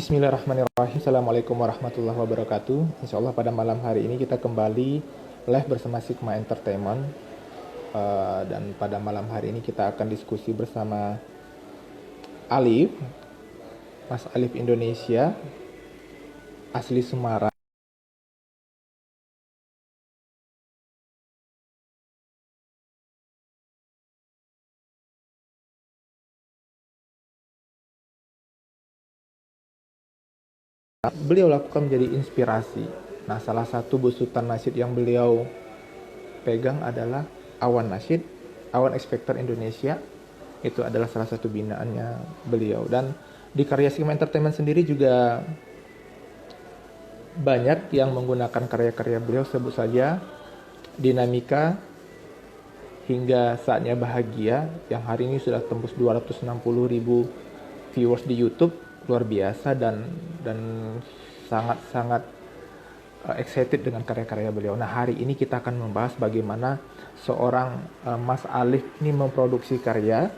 Bismillahirrahmanirrahim. Assalamualaikum warahmatullahi wabarakatuh. Insya Allah pada malam hari ini kita kembali live bersama Sigma Entertainment. Dan pada malam hari ini kita akan diskusi bersama Alif, Mas Alif Indonesia, asli Semarang. Beliau lakukan menjadi inspirasi. Nah, salah satu besutan nasyid yang beliau pegang adalah Awan Nasyid, Awan Expector Indonesia. Itu adalah salah satu binaannya beliau. Dan di karya Sigma Entertainment sendiri juga banyak yang menggunakan karya-karya beliau, sebut saja Dinamika, hingga Saatnya Bahagia, yang hari ini sudah tembus 260.000 viewers di YouTube. Luar biasa, dan sangat-sangat excited dengan karya-karya beliau. Nah, hari ini kita akan membahas bagaimana seorang Mas Alif ini memproduksi karya,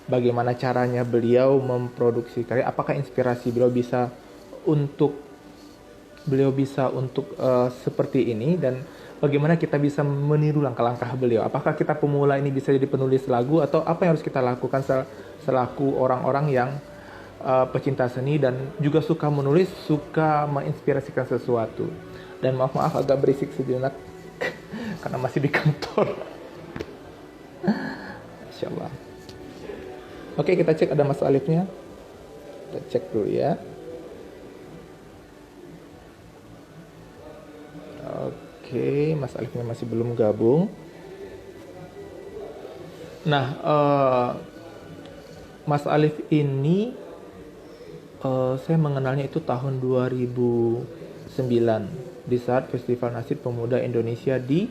bagaimana caranya beliau memproduksi karya, apakah inspirasi beliau bisa untuk seperti ini, dan bagaimana kita bisa meniru langkah-langkah beliau. Apakah kita pemula ini bisa jadi penulis lagu, atau apa yang harus kita lakukan selaku orang-orang yang pecinta seni dan juga suka menulis, suka menginspirasikan sesuatu. Dan maaf agak berisik sejenak karena masih di kantor. Insya Allah. Oke, kita cek ada Mas Alifnya. Kita cek dulu ya. Oke, Mas Alifnya masih belum gabung. Nah, Mas Alif ini saya mengenalnya itu tahun 2009 di saat Festival Nasyid Pemuda Indonesia di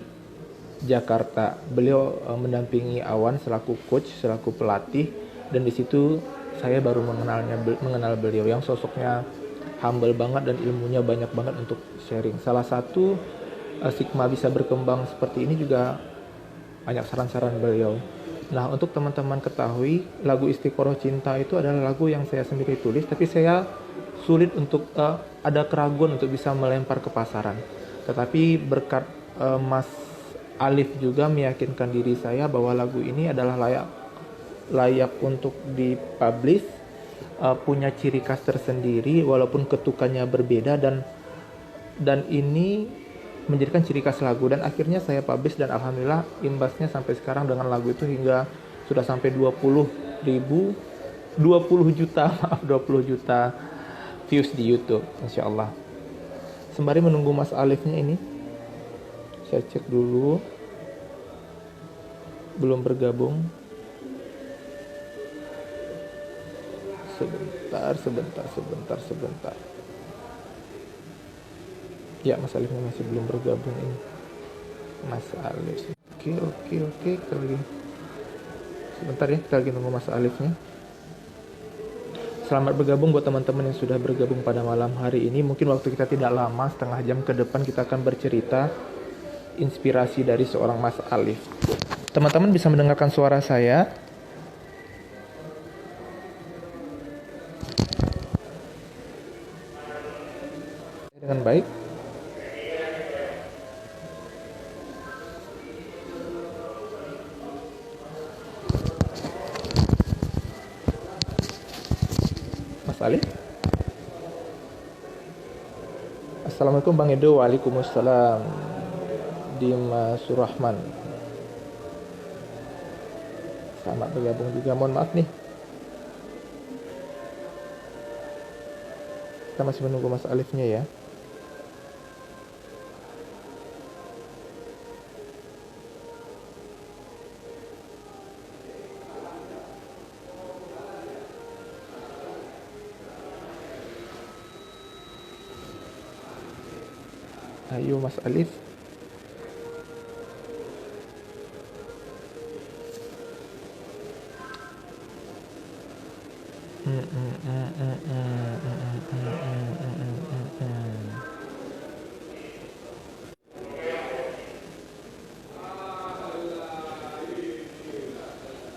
Jakarta. Beliau mendampingi Awan selaku coach, selaku pelatih, dan di situ saya baru mengenal beliau yang sosoknya humble banget dan ilmunya banyak banget untuk sharing. Salah satu Sigma bisa berkembang seperti ini juga banyak saran-saran beliau. Nah, untuk teman-teman ketahui, lagu Istiqoroh Cinta itu adalah lagu yang saya sendiri tulis, tapi saya sulit untuk ada keraguan untuk bisa melempar ke pasaran. Tetapi berkat Mas Alif juga meyakinkan diri saya bahwa lagu ini adalah layak untuk dipublish, punya ciri khas tersendiri walaupun ketukannya berbeda, dan ini menjadikan ciri khas lagu. Dan akhirnya saya publish, dan alhamdulillah imbasnya sampai sekarang dengan lagu itu hingga sudah sampai 20 juta views di YouTube, insya Allah. Sembari menunggu Mas Alifnya ini, saya cek dulu, belum bergabung. Sebentar. Ya, Mas Alifnya masih belum bergabung ini. Mas Alif. Oke. Kita lagi. Sebentar ya, kita lagi nunggu Mas Alifnya. Selamat bergabung buat teman-teman yang sudah bergabung pada malam hari ini. Mungkin waktu kita tidak lama, setengah jam ke depan kita akan bercerita inspirasi dari seorang Mas Alif. Teman-teman bisa mendengarkan suara saya? Dengan baik? Alif. Assalamualaikum Bang Edo. Waalaikumsalam Dimas Surahman. Selamat bergabung juga. Mohon maaf nih, kita masih menunggu Mas Alifnya ya. Ayo Mas Alif.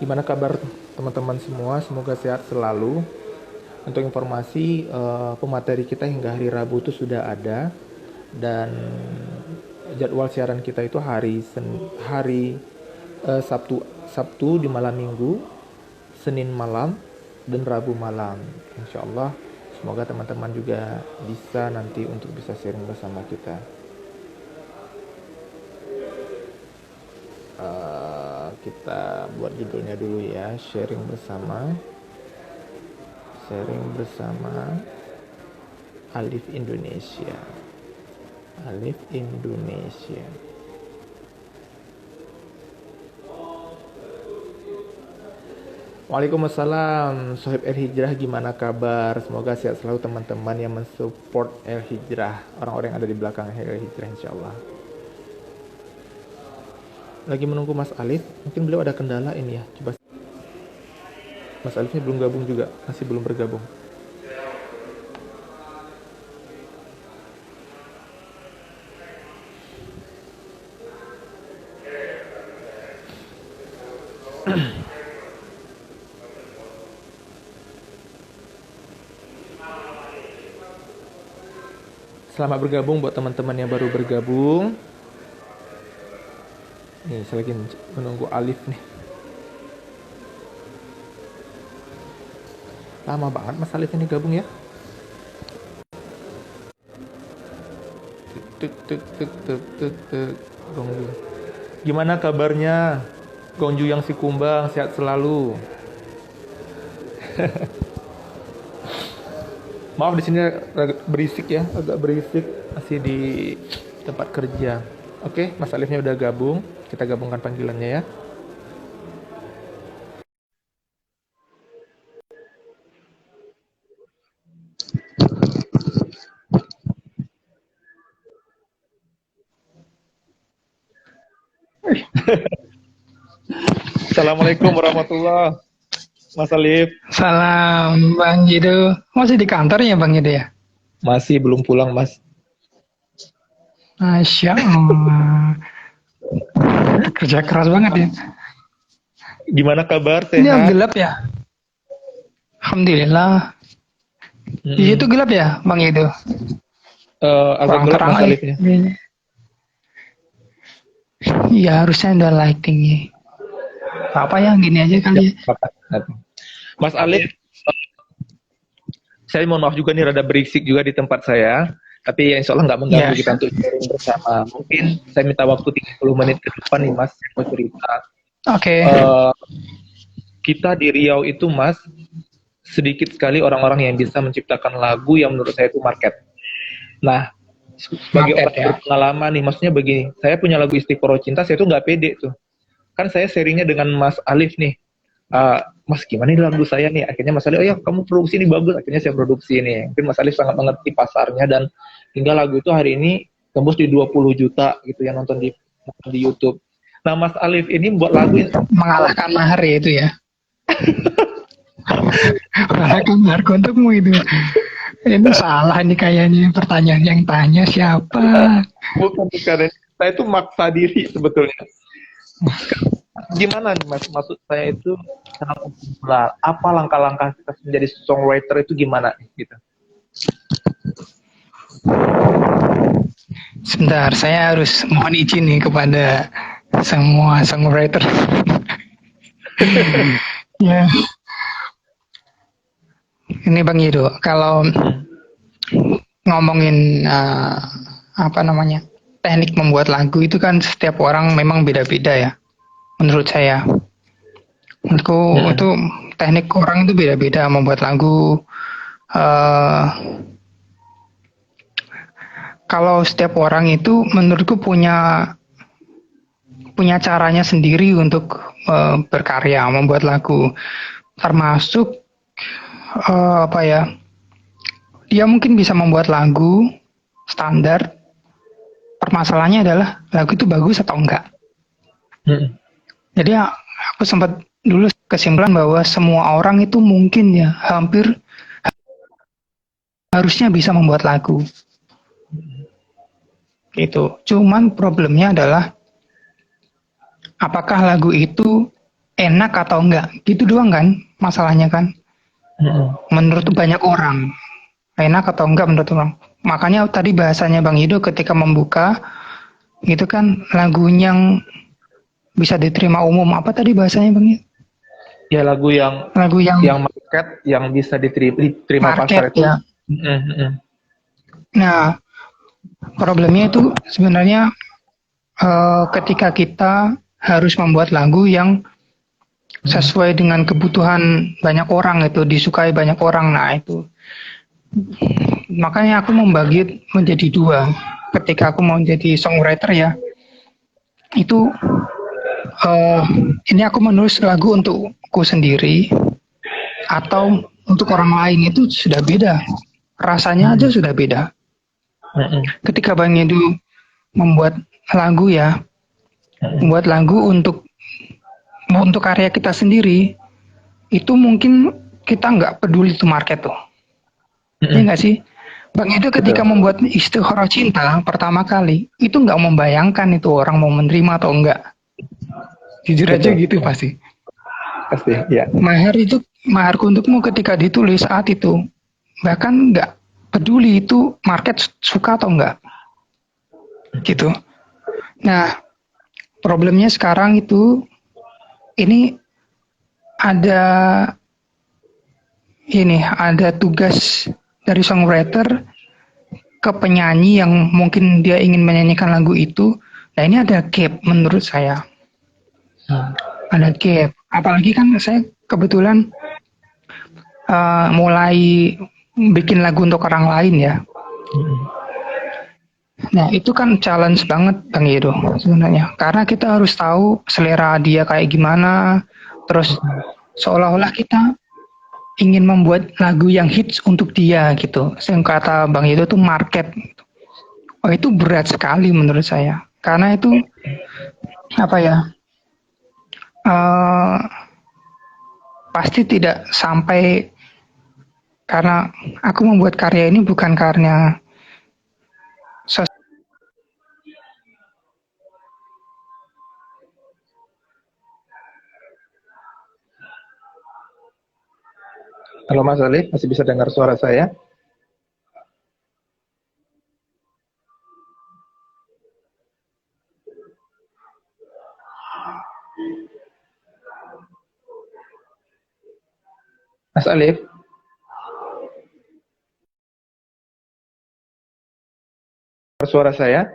Gimana kabar teman-teman semua? Semoga sehat selalu. Untuk informasi, pemateri kita hingga hari Rabu itu sudah ada, dan jadwal siaran kita itu hari Sabtu Sabtu di malam Minggu, Senin malam, dan Rabu malam. Insya Allah, semoga teman-teman juga bisa nanti untuk bisa sharing bersama kita. Kita buat judulnya dulu ya, sharing bersama Alif Indonesia. Waalaikumsalam, Sohib El Hijrah, gimana kabar? Semoga sehat selalu teman-teman yang mensupport El Hijrah, orang-orang yang ada di belakang El Hijrah, insya Allah. Lagi menunggu Mas Alif, mungkin beliau ada kendala ini ya. Coba, Mas Alifnya belum gabung juga, masih belum bergabung. Selamat bergabung buat teman-teman yang baru bergabung. Nih, saya lagi menunggu Alif nih. Lama banget Mas Alif ini gabung ya. Tuk. Gongju. Gimana kabarnya? Gongju yang si kumbang, sehat selalu. Maaf di sini agak berisik ya, masih di tempat kerja. Oke, Mas Alifnya udah gabung, kita gabungkan panggilannya ya. Assalamualaikum warahmatullahi Mas Alif. Salam Bang Jido. Masih di kantor ya Bang Jido ya? Masih belum pulang Mas. Masya Allah. Kerja keras banget ya. Gimana kabar, Ini sehat? gelap ya? Alhamdulillah. Di situ gelap ya Bang Jido? Agak gelap Mas Alifnya. Iya harusnya ada lighting ya. Apa ya, gini aja kali ya. Mas Alif, saya mohon maaf juga nih rada berisik juga di tempat saya, tapi ya insya Allah nggak mengganggu kita untuk sharing bersama. Mungkin saya minta waktu 30 menit ke depan nih Mas, saya mau cerita. Oke. Kita di Riau itu Mas, sedikit sekali orang-orang yang bisa menciptakan lagu yang menurut saya itu market. Nah, sebagai orang berpengalaman nih, maksudnya begini, saya punya lagu Istiqoroh Cinta, saya tuh nggak pede tuh. Kan saya sharingnya dengan Mas Alif nih. Mas gimana nih lagu saya nih, akhirnya Mas Alif, oh ya kamu produksi ini bagus, akhirnya saya produksi nih. Mungkin Mas Alif sangat mengerti pasarnya, dan hingga lagu itu hari ini tembus di 20 juta gitu yang nonton di YouTube. Nah Mas Alif ini buat lagu mengalahkan Mahar ya itu ya. Mengalahkan Mahar untukmu itu. Ini salah nih kayaknya pertanyaan yang tanya siapa. Bukan, saya itu maksa diri sebetulnya. Gimana nih Mas, maksud saya itu apa langkah-langkah kita menjadi songwriter itu gimana gitu? Sebentar, saya harus mohon izin nih kepada semua songwriter. Ya. Ini Bang Yido, kalau ngomongin teknik membuat lagu itu kan setiap orang memang beda-beda ya. Menurut saya, menurutku itu teknik orang itu beda-beda membuat lagu. Kalau setiap orang itu menurutku punya caranya sendiri untuk berkarya, membuat lagu. Termasuk dia mungkin bisa membuat lagu standar. Permasalahannya adalah lagu itu bagus atau enggak. Jadi aku sempat dulu kesimpulan bahwa semua orang itu mungkin ya hampir harusnya bisa membuat lagu. Gitu. Cuman problemnya adalah apakah lagu itu enak atau enggak. Gitu doang kan masalahnya kan. menurut banyak orang. Enak atau enggak menurut orang. Makanya tadi bahasanya Bang Ido ketika membuka, itu kan lagu yang bisa diterima umum. Apa tadi bahasanya Bang Ido? Ya lagu Lagu yang market, yang bisa diterima pasar market itu. ya. Nah, problemnya itu sebenarnya ketika kita harus membuat lagu yang sesuai dengan kebutuhan banyak orang, itu disukai banyak orang. Nah, itu makanya aku membagi menjadi dua. Ketika aku mau jadi songwriter ya, itu ini aku menulis lagu untukku sendiri atau untuk orang lain, itu sudah beda. Rasanya aja sudah beda. Ketika Bang Edu membuat lagu ya, membuat lagu untuk karya kita sendiri, itu mungkin kita nggak peduli itu market tuh. Iya nggak sih? Bang Edu ketika membuat Istikharah Cinta pertama kali, itu nggak membayangkan itu orang mau menerima atau enggak. Jujur aja gitu pasti. Pasti, ya. Maharku untukmu ketika ditulis saat itu, bahkan nggak peduli itu market suka atau enggak. Gitu. Nah, problemnya sekarang itu, ini ada tugas dari songwriter ke penyanyi yang mungkin dia ingin menyanyikan lagu itu. Nah, ini ada gap menurut saya. Ada gap. Apalagi kan saya kebetulan mulai bikin lagu untuk orang lain ya. Nah, itu kan challenge banget Bang Edo sebenarnya. Karena kita harus tahu selera dia kayak gimana. Terus seolah-olah kita ingin membuat lagu yang hits untuk dia gitu. Yang kata Bang Edo tuh market. Oh, itu berat sekali menurut saya. Karena itu apa ya? Pasti tidak sampai, karena aku membuat karya ini bukan karena Halo Mas Alif, masih bisa dengar suara saya? Mas Alif? Suara saya?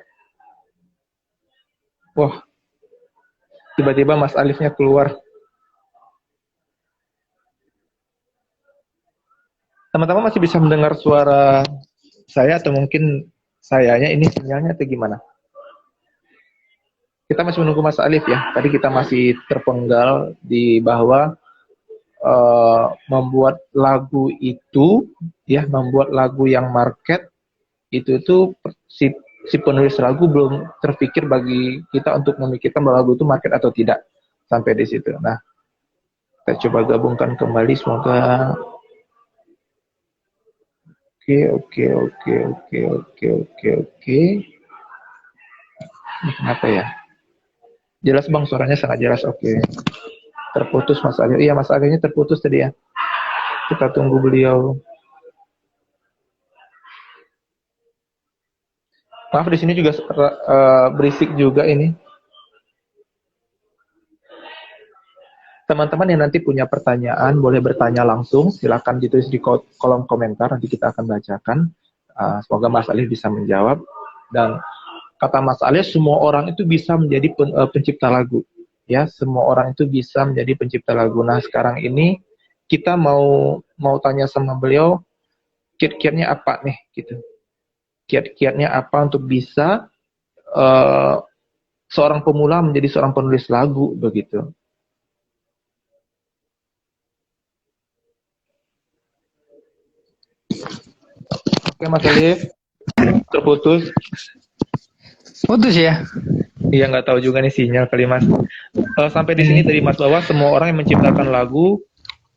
Wah, tiba-tiba Mas Alifnya keluar. Teman-teman masih bisa mendengar suara saya atau mungkin sayanya ini sinyalnya atau gimana? Kita masih menunggu Mas Alif ya. Tadi kita masih terpenggal di bahwa membuat lagu itu, ya, membuat lagu yang market itu tuh si penulis lagu belum terpikir bagi kita untuk memikirkan bahwa lagu itu market atau tidak sampai di situ. Nah, kita coba gabungkan kembali, semoga oke. Ini kenapa ya? Jelas Bang, suaranya sangat jelas. Oke. Terputus Mas Agil. Iya, Mas Agilnya terputus tadi ya. Kita tunggu beliau. Maaf, di sini juga berisik juga ini. Teman-teman yang nanti punya pertanyaan boleh bertanya langsung, silakan ditulis di kolom komentar, nanti kita akan bacakan. Semoga Mas Alif bisa menjawab. Dan kata Mas Alif, semua orang itu bisa menjadi pencipta lagu. Ya, semua orang itu bisa menjadi pencipta lagu. Nah, sekarang ini kita mau tanya sama beliau, kiat-kiatnya apa nih, gitu. Kiat-kiatnya apa untuk bisa seorang pemula menjadi seorang penulis lagu, begitu. Oke, Mas Alif, terputus. Putus ya? Iya, nggak tahu juga nih sinyal kali Mas. Sampai di sini tadi Mas, bahwa semua orang yang menciptakan lagu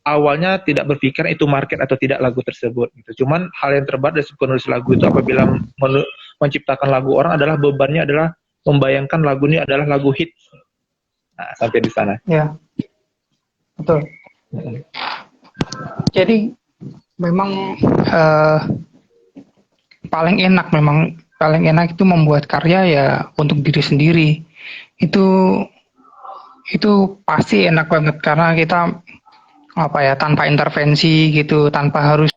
awalnya tidak berpikir itu market atau tidak lagu tersebut. Gitu. Cuman hal yang terberat dari penulis lagu itu apabila menciptakan lagu orang adalah bebannya adalah membayangkan lagu ini adalah lagu hit. Nah, sampai di sana. Ya, betul. Jadi memang paling enak itu membuat karya ya untuk diri sendiri. Itu pasti enak banget karena kita tanpa intervensi gitu, tanpa harus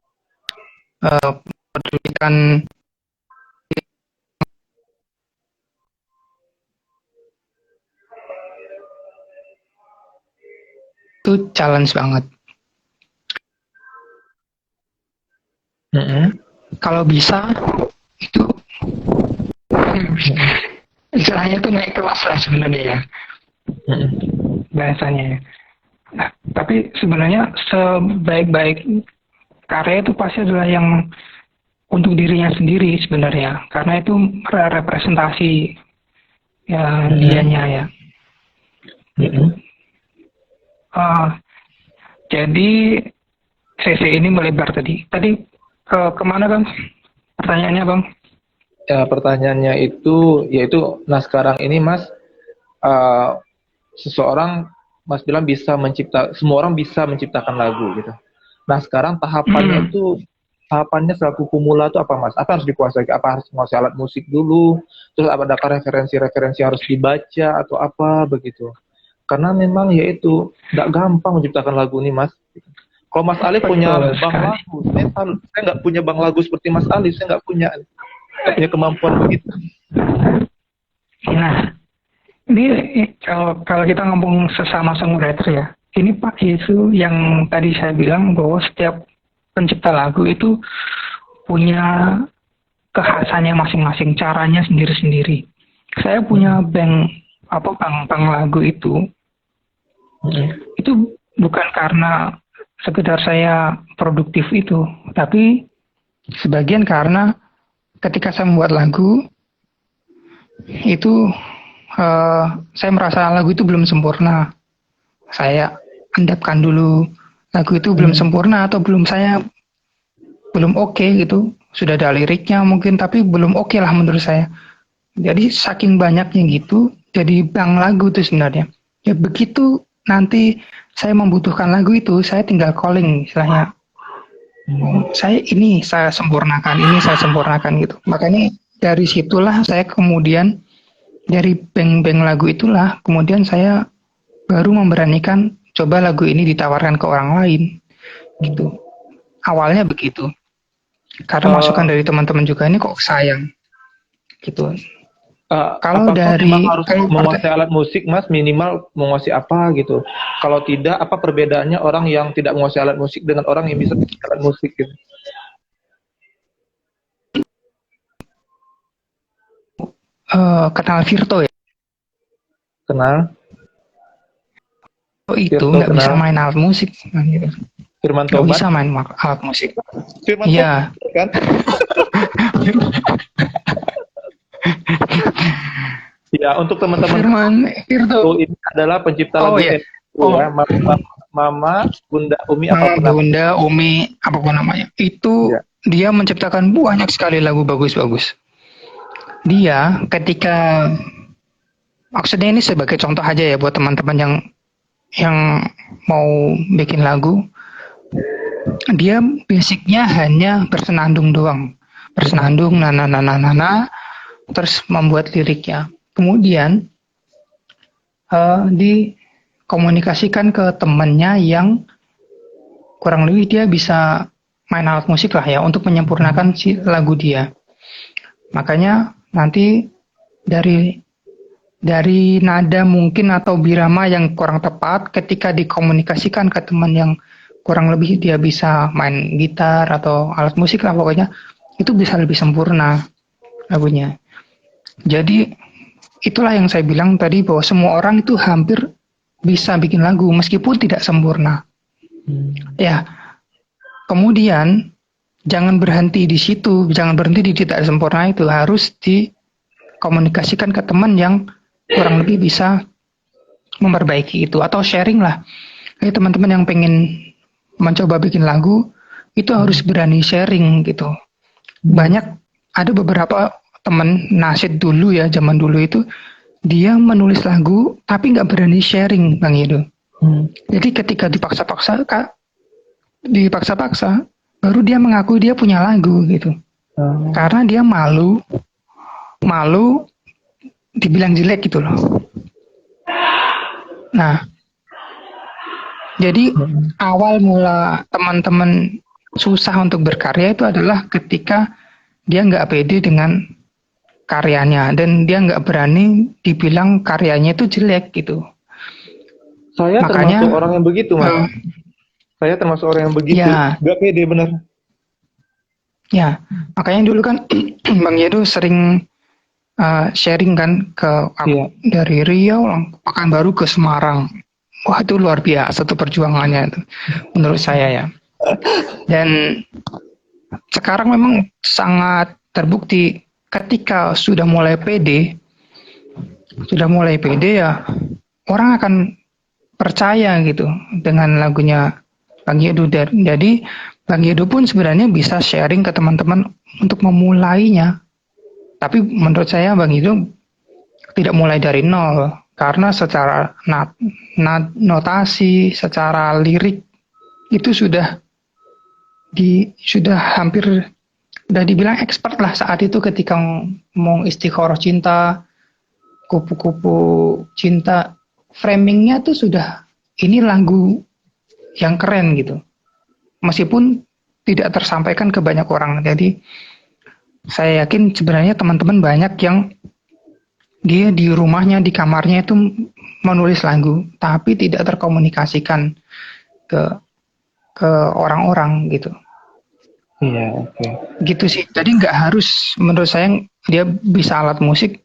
pedulikan. Itu challenge banget. Kalau bisa itu istilahnya tuh naik kelas lah sebenarnya ya, bahasanya ya. Nah, tapi sebenarnya sebaik-baik karya itu pasti adalah yang untuk dirinya sendiri sebenarnya, karena itu representasi ya dianya ya. Jadi CC ini melebar tadi. Kemana Bang? Pertanyaannya Bang? Ya, pertanyaannya itu yaitu, nah sekarang ini Mas, seseorang Mas bilang semua orang bisa menciptakan lagu gitu. Nah sekarang tahapannya selaku pemula itu apa Mas? Apa harus dikuasai? Apa harus menguasai alat musik dulu? Terus adakah referensi-referensi harus dibaca atau apa begitu? Karena memang yaitu nggak gampang menciptakan lagu nih Mas. Kalau Mas Alif punya bank lagu, saya nggak punya bank lagu seperti Mas Alif, saya nggak punya kemampuan begitu. Nah, ini kalau kita ngomong sesama songwriter ya, ini Pak Yesu yang tadi saya bilang bahwa setiap pencipta lagu itu punya kekhasannya masing-masing, caranya sendiri-sendiri. Saya punya bank lagu itu bukan karena sekedar saya produktif itu, tapi sebagian karena ketika saya membuat lagu itu saya merasa lagu itu belum sempurna. Saya endapkan dulu lagu itu belum sempurna atau belum oke gitu. Sudah ada liriknya mungkin tapi belum oke lah menurut saya. Jadi saking banyaknya gitu, jadi bank lagu itu sebenarnya. Ya begitu nanti saya membutuhkan lagu itu, saya tinggal calling istilahnya. Saya sempurnakan gitu. Makanya dari situlah saya kemudian dari bank lagu itulah kemudian saya baru memberanikan coba lagu ini ditawarkan ke orang lain gitu. Awalnya begitu. Karena masukan dari teman-teman juga ini kok sayang gitu. Kalau harus menguasai alat musik Mas, minimal menguasai apa gitu. Kalau tidak, apa perbedaannya orang yang tidak menguasai alat musik dengan orang yang bisa menguasai alat musik gitu? Kenal Virto ya? Kenal? Itu nggak bisa main alat musik gitu. Firman Tobat? Nggak bisa main alat musik. Firman Tobat kan? Ya, untuk teman-teman ini adalah pencipta lagu Mama, Bunda, Umi, apapun namanya. Itu dia menciptakan banyak sekali lagu bagus-bagus. Dia ketika, maksudnya ini sebagai contoh aja ya buat teman-teman yang mau bikin lagu. Dia basicnya hanya bersenandung doang. Bersenandung, terus membuat liriknya. Kemudian dikomunikasikan ke temannya yang kurang lebih dia bisa main alat musik lah ya untuk menyempurnakan si lagu dia. Makanya nanti dari nada mungkin atau birama yang kurang tepat ketika dikomunikasikan ke teman yang kurang lebih dia bisa main gitar atau alat musik lah pokoknya, itu bisa lebih sempurna lagunya. Jadi itulah yang saya bilang tadi bahwa semua orang itu hampir bisa bikin lagu meskipun tidak sempurna. Ya, kemudian jangan berhenti di situ, jangan berhenti di tidak sempurna itu, harus dikomunikasikan ke teman yang kurang lebih bisa memperbaiki itu atau sharing lah. Teman-teman yang pengen mencoba bikin lagu itu harus berani sharing gitu. Ada beberapa teman nasid dulu ya, zaman dulu itu dia menulis lagu tapi nggak berani sharing Bang Yedo. Jadi ketika dipaksa-paksa dipaksa-paksa, baru dia mengaku dia punya lagu gitu. Karena dia malu dibilang jelek gitu loh. Nah, jadi awal mula teman-teman susah untuk berkarya itu adalah ketika dia nggak pede dengan karyanya dan dia nggak berani dibilang karyanya itu jelek gitu. Saya Makanya, termasuk orang yang begitu, Mas. Saya termasuk orang yang begitu. ya, Gak pede bener. ya, makanya dulu kan Bang Yedo sering sharing kan ke aku dari Riau, Pekanbaru ke Semarang. Wah itu luar biasa tuh perjuangannya itu, menurut saya ya. Dan sekarang memang sangat terbukti ketika sudah mulai ya orang akan percaya gitu dengan lagunya Bang Yedo. Jadi Bang Yedo pun sebenarnya bisa sharing ke teman-teman untuk memulainya. Tapi menurut saya Bang Yedo tidak mulai dari nol karena secara notasi, secara lirik itu sudah hampir udah dibilang expert lah saat itu ketika mau Istikharah Cinta, Kupu-kupu Cinta, framingnya tuh sudah ini lagu yang keren gitu. Meskipun tidak tersampaikan ke banyak orang. Jadi saya yakin sebenarnya teman-teman banyak yang dia di rumahnya, di kamarnya itu menulis lagu, tapi tidak terkomunikasikan ke ke orang-orang gitu. Iya, oke. Gitu sih. Jadi nggak harus menurut saya dia bisa alat musik.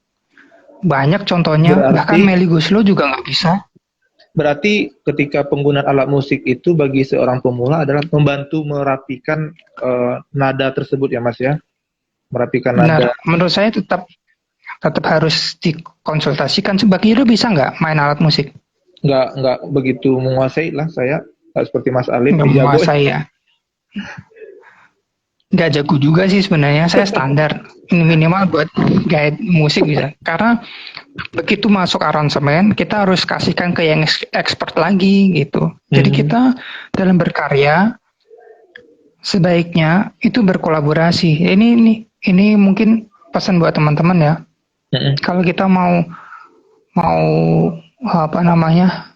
Banyak contohnya, bahkan Melly Goeslaw juga nggak bisa. Berarti ketika penggunaan alat musik itu bagi seorang pemula adalah membantu merapikan nada tersebut ya Mas ya? Merapikan Benar. nada. Menurut saya tetap harus dikonsultasikan. Sebagai bisa nggak main alat musik? Nggak begitu menguasai lah saya. Nggak seperti Mas Alif Nggak jago. menguasai ya. Nggak jago juga sih sebenarnya. Saya standar. Minimal buat guide musik bisa. Karena begitu masuk aransemen, kita harus kasihkan ke yang expert lagi gitu. Jadi kita dalam berkarya sebaiknya itu berkolaborasi. Ini mungkin pesan buat teman-teman ya. Kalau kita mau apa namanya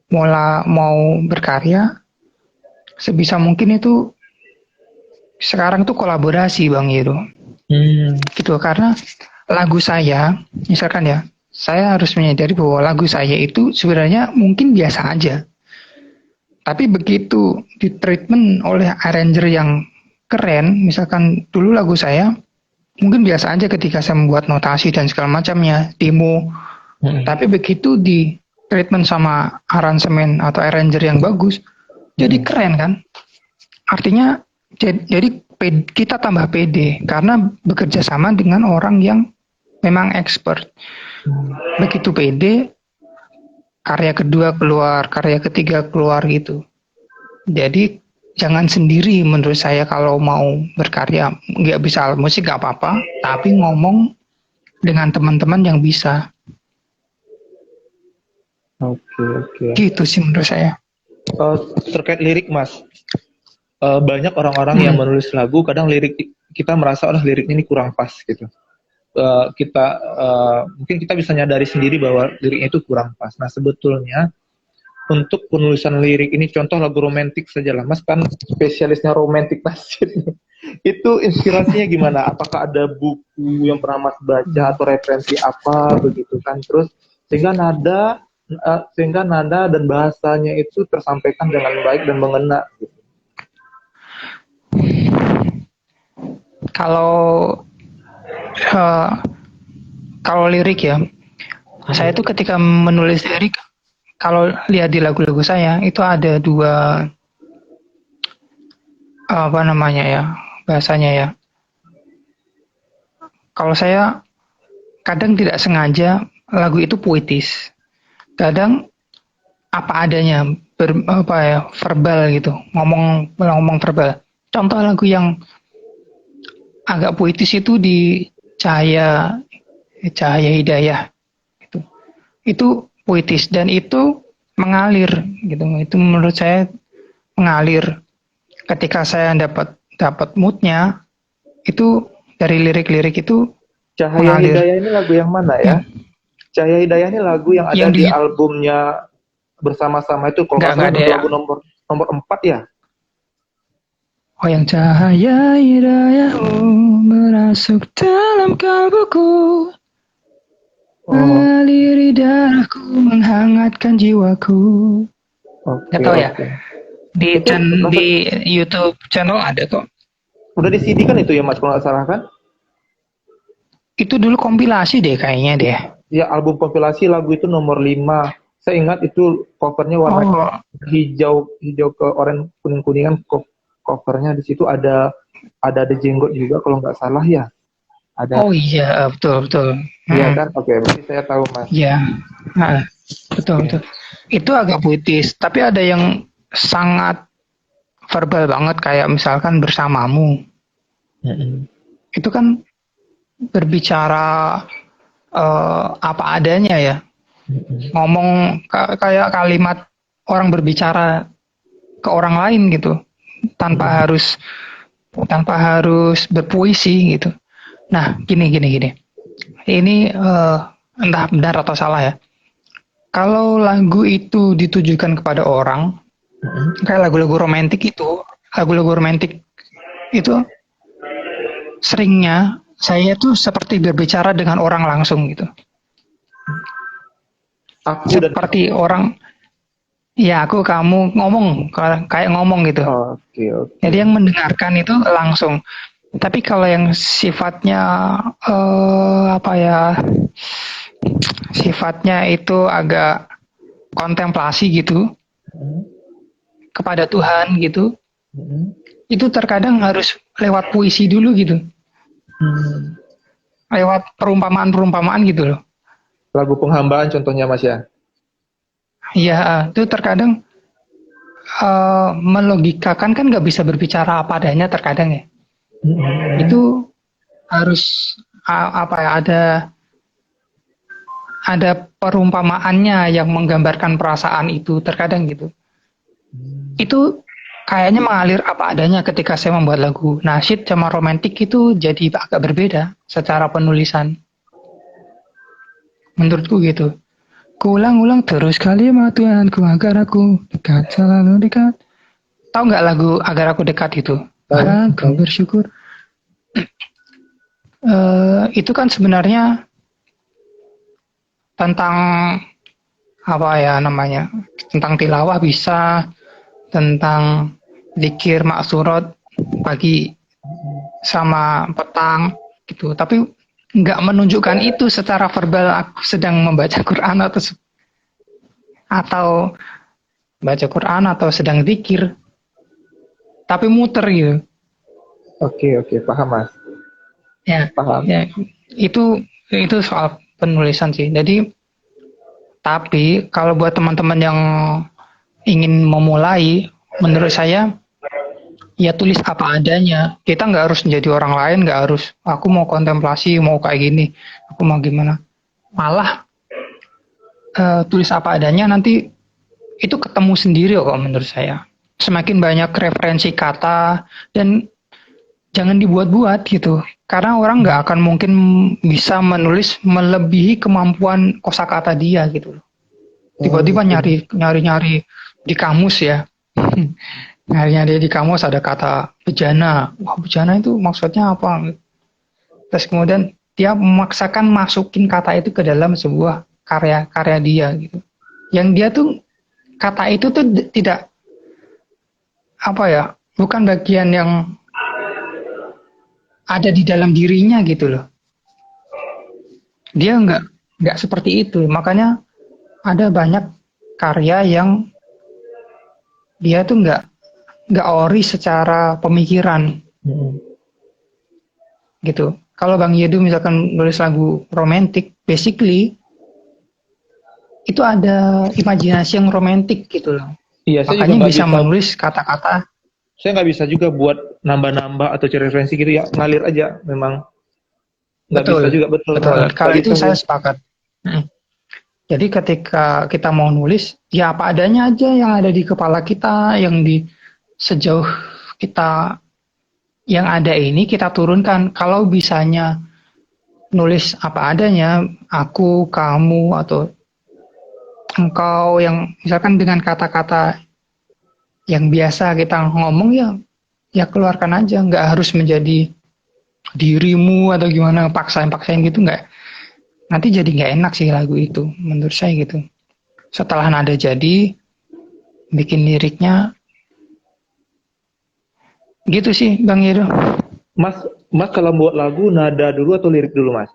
mau berkarya, sebisa mungkin itu sekarang tuh kolaborasi Bang Yedo. Gitu karena lagu saya, misalkan ya, saya harus menyadari bahwa lagu saya itu sebenarnya mungkin biasa aja. Tapi begitu di treatment oleh arranger yang keren, misalkan dulu lagu saya mungkin biasa aja ketika saya membuat notasi dan segala macamnya, demo. Tapi begitu di treatment sama aransemen atau arranger yang bagus, jadi keren kan? Artinya jadi kita tambah pede karena bekerja sama dengan orang yang memang expert. Begitu pede, karya kedua keluar, karya ketiga keluar gitu. Jadi jangan sendiri menurut saya kalau mau berkarya. Nggak bisa alat musik nggak apa-apa, tapi ngomong dengan teman-teman yang bisa. Oke. Gitu sih menurut saya. Terkait lirik Mas, banyak orang-orang yang menulis lagu, kadang lirik kita merasa lirik ini kurang pas gitu. Mungkin kita bisa nyadari sendiri bahwa liriknya itu kurang pas. Nah sebetulnya untuk penulisan lirik ini, contoh lagu romantik saja lah, Mas kan spesialisnya romantik nasib. Itu inspirasinya gimana? Apakah ada buku yang pernah Mas baca atau referensi apa begitu kan? Terus sehingga nada dan bahasanya itu tersampaikan dengan baik dan mengena. Gitu. Kalau lirik ya, saya tuh ketika menulis lirik, kalau lihat di lagu-lagu saya itu ada dua apa namanya ya bahasanya ya. Kalau saya kadang tidak sengaja lagu itu puitis, kadang apa adanya verbal gitu, ngomong verbal. Contoh lagu yang agak puitis itu di Cahaya Hidayah itu puitis dan itu mengalir gitu. Itu menurut saya mengalir ketika saya dapat moodnya itu dari lirik-lirik itu Cahaya mengalir. Hidayah ini lagu yang mana ya? Hmm. Cahaya Hidayah ini lagu yang ada Yang di albumnya Bersama-sama itu, kalau nggak nggak salah ada ya. lagu nomor nomor 4 ya. Oh, yang cahaya hidayahmu merasuk dalam kalbuku, mengaliri darahku, menghangatkan jiwaku. Nggak Oke, tahu ya. oke. Di Itu di YouTube channel ada kok. udah di CD kan itu ya Mas, kalau nggak salah kan? Itu dulu kompilasi deh kayaknya deh. Ya, album kompilasi lagu itu nomor 5. Saya ingat itu covernya warna Oh, hijau hijau ke oranye kuning-kuningan, covernya di situ ada jenggot juga kalau nggak salah ya. Ada. oh iya, betul betul. Iya kan? Oke, berarti saya tahu Mas. Iya, nah, betul Oke. betul. Itu agak puitis, tapi ada yang sangat verbal banget kayak misalkan bersamamu. Mm-mm. Itu kan berbicara apa adanya ya. Mm-mm. Ngomong kayak kalimat orang berbicara ke orang lain gitu, tanpa harus tanpa harus berpuisi gitu. Nah, gini. Ini entah benar atau salah ya. Kalau lagu itu ditujukan kepada orang, Mm-mm. kayak lagu-lagu romantik itu seringnya saya tuh seperti berbicara dengan orang langsung gitu. Aku dan Seperti kamu. orang, ya aku kamu ngomong kayak ngomong gitu. Oke, oke. Jadi yang mendengarkan itu langsung. Tapi kalau yang sifatnya apa ya? Sifatnya itu agak kontemplasi gitu Mm-mm. kepada Tuhan gitu. Mm-mm. Itu terkadang harus lewat puisi dulu gitu. Hmm. Lewat perumpamaan-perumpamaan gitu loh. Lagu penghambaan contohnya Mas ya. Iya, itu terkadang melogikakan kan nggak bisa berbicara apa adanya terkadang ya. Mm-mm. Itu harus apa ya, ada perumpamaannya yang menggambarkan perasaan itu terkadang gitu. Itu kayaknya mengalir apa adanya ketika saya membuat lagu. Nasyid sama romantik itu jadi agak berbeda secara penulisan. Menurutku gitu. Kuulang-ulang terus kalimat Tuhanku agar aku dekat, selalu dekat. Tahu nggak lagu agar aku dekat itu? Tahu, Aku tahu. bersyukur. Itu kan sebenarnya tentang apa ya namanya? Tentang tilawah bisa, tentang zikir maksurat pagi sama petang gitu. Tapi nggak menunjukkan itu secara verbal aku sedang membaca Quran atau baca Quran atau sedang zikir, tapi muter gitu. Oke, oke, paham Mas. Ya, Paham. ya itu soal penulisan sih. Jadi, tapi kalau buat teman-teman yang ingin memulai, menurut saya ya tulis apa adanya. Kita nggak harus menjadi orang lain, nggak harus aku mau kontemplasi, mau kayak gini, aku mau gimana. Malah tulis apa adanya nanti itu ketemu sendiri kok menurut saya. Semakin banyak referensi kata dan jangan dibuat-buat gitu. Karena orang nggak akan mungkin bisa menulis melebihi kemampuan kosakata dia gitu loh. Oh, Tiba-tiba gitu. nyari-nyari di kamus ya. Nyari-nyari di kamus ada kata bejana. Wah, bejana itu maksudnya apa? Terus kemudian dia memaksakan masukin kata itu ke dalam sebuah karya-karya dia gitu. Yang dia tuh kata itu tuh tidak apa ya, bukan bagian yang ada di dalam dirinya gitu loh. Dia nggak seperti itu. Makanya ada banyak karya yang dia tuh nggak ori secara pemikiran Mm-mm. gitu. Kalau Bang Yedu misalkan nulis lagu romantik, basically itu ada imajinasi yang romantik gitu loh. Iya, saya juga Makanya nggak bisa bisa. menulis kata-kata. Saya nggak bisa juga buat nambah-nambah atau cari referensi gitu ya. Ngalir aja, memang nggak bisa Betul, juga, betul. betul. Nggak Kalau itu bisa saya saya. sepakat. Hmm. Jadi ketika kita mau nulis, ya apa adanya aja yang ada di kepala kita, yang di sejauh kita yang ada ini kita turunkan. Kalau bisanya nulis apa adanya, aku, kamu, atau engkau, yang misalkan dengan kata-kata yang biasa kita ngomong, ya keluarkan aja, nggak harus menjadi dirimu atau gimana, paksain gitu, nggak. Nanti jadi nggak enak sih lagu itu, menurut saya gitu. Setelah nada jadi, bikin liriknya gitu sih, Bang Yedo. Mas, Mas kalau buat lagu nada dulu atau lirik dulu, Mas?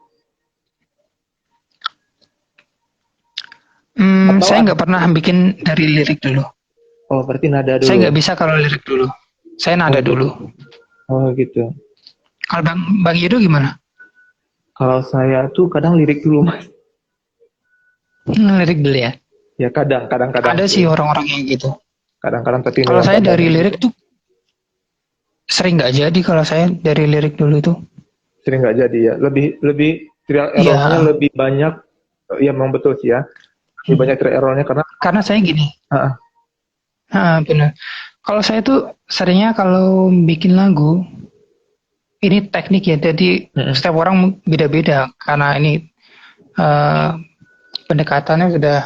Atau Saya nggak pernah bikin dari lirik dulu. oh, berarti nada Saya dulu. nggak bisa kalau lirik dulu. Saya Oh, nada dulu. oh gitu. Kalau Bang Yedo gimana? Kalau saya tuh kadang lirik dulu, Mas. Lirik dulu ya. Ya kadang-kadang Ada sih. sih orang-orang yang gitu. Kadang-kadang tapi Kalau dalam saya keadaan dari lirik tuh sering nggak jadi kalau saya dari lirik dulu tuh. sering nggak jadi ya. Lebih lebih trial errornya Iya, lebih banyak. Ya memang betul sih ya. Lebih banyak trial errornya karena karena saya gini. ah, Benar. Kalau saya tuh seringnya kalau bikin lagu, ini teknik ya. Jadi mm-mm. setiap orang beda-beda karena ini eh, pendekatannya sudah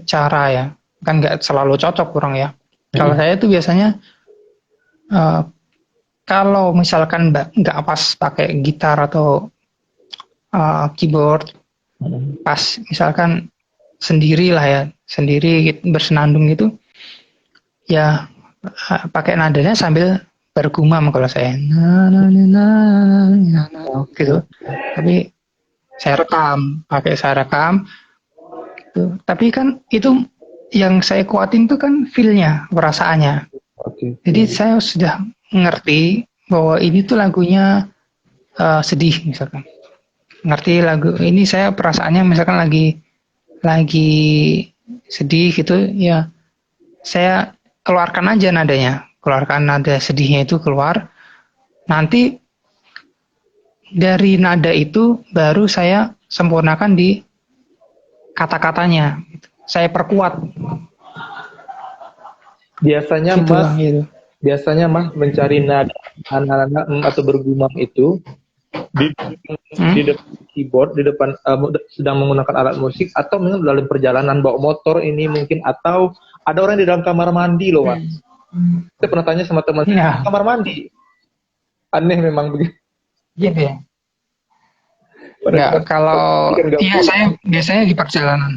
cara ya. Kan nggak selalu cocok orang ya. Kalau Mm-mm. saya tuh biasanya eh, kalau misalkan nggak pas pakai gitar atau keyboard, Mm-mm. pas misalkan sendiri lah ya, sendiri gitu, bersenandung gitu, ya pakai nadanya sambil bergumam kalau saya, gitu. Tapi saya rekam, gitu. Tapi kan itu yang saya kuatin tuh kan feel-nya, perasaannya. Oke, Jadi oke. saya sudah ngerti bahwa ini tuh lagunya sedih misalkan. Ngerti lagu ini saya perasaannya misalkan lagi sedih gitu ya, saya keluarkan aja nadanya, keluarkan nada sedihnya itu keluar, nanti dari nada itu baru saya sempurnakan di kata-katanya gitu. Saya perkuat Biasanya gitu Mas Bang gitu. biasanya Mas mencari nada anak-anak atau bergumam itu di di Hmm? depan keyboard, di depan sedang menggunakan alat musik atau mungkin dalam perjalanan bawa motor ini mungkin atau ada orang di dalam kamar mandi loh, Mas. Saya pernah tanya sama teman saya, Ya, kamar mandi. Aneh memang begitu. gitu ya. Pada Nggak, kamar mandi kalau kan nggak iya boleh. saya biasanya di perjalanan.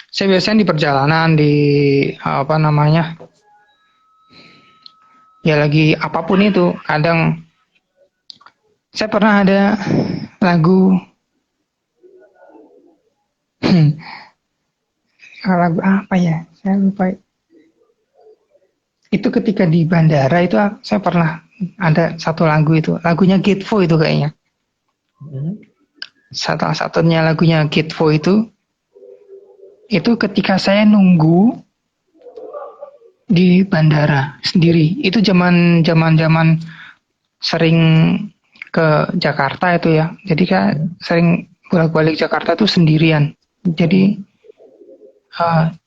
Saya biasanya di perjalanan di apa namanya? Ya lagi apapun itu. Kadang saya pernah ada lagu lagu apa ya? Saya lupa. Itu ketika di bandara itu saya pernah ada satu lagu itu. Lagunya Gitvo itu kayaknya. Hmm. Satu-satunya lagunya Gitvo itu ketika saya nunggu di bandara sendiri. Itu zaman sering ke Jakarta itu ya. Jadi kan sering bolak-balik Jakarta tuh sendirian. Jadi